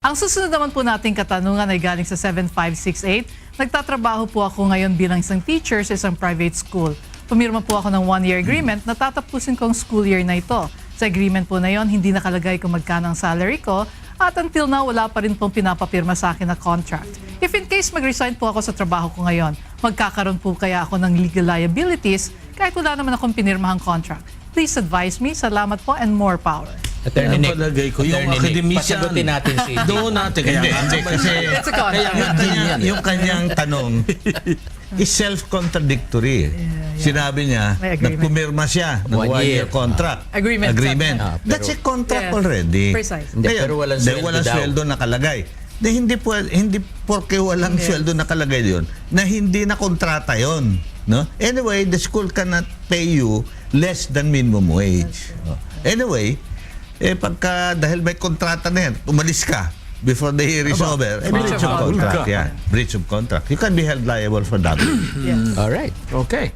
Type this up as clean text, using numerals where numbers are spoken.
Ang susunod naman po nating katanungan ay galing sa 7568. Nagtatrabaho po ako ngayon bilang isang teacher sa isang private school. Pumirma po ako ng 1-year agreement na tatapusin ko ang school year na ito. Sa agreement po na yon, hindi nakalagay kung magkano ang salary ko at until now, wala pa rin pong pinapapirma sa akin na contract. If in case mag-resign po ako sa trabaho ko ngayon, magkakaroon po kaya ako ng legal liabilities kahit wala naman akong pinirmahang contract. Please advise me. Salamat po and more power. Attorney Nick, palagay ko, yung Attorney Nick, academician. pasagutin natin si Doon natin. Kaya kasi It's a contract. yung kanyang tanong is self-contradictory. Sinabi niya, May agreement. nagpumirma siya ng 1 year. 1-year contract. Agreement. Ah, That's a contract Yes. already. Precise. Hindi, Ngayon, pero walang hindi, sweldo walang daw. sweldo nakalagay. Hindi porke walang sweldo nakalagay doon na hindi na kontrata yon, no? Anyway, the school cannot pay you less than minimum wage. Anyway, pagka dahil may kontrata na yan, umalis ka before the year is over. Breach of contract. Yeah, breach of contract. You can be held liable for that. Yes. All right. Okay.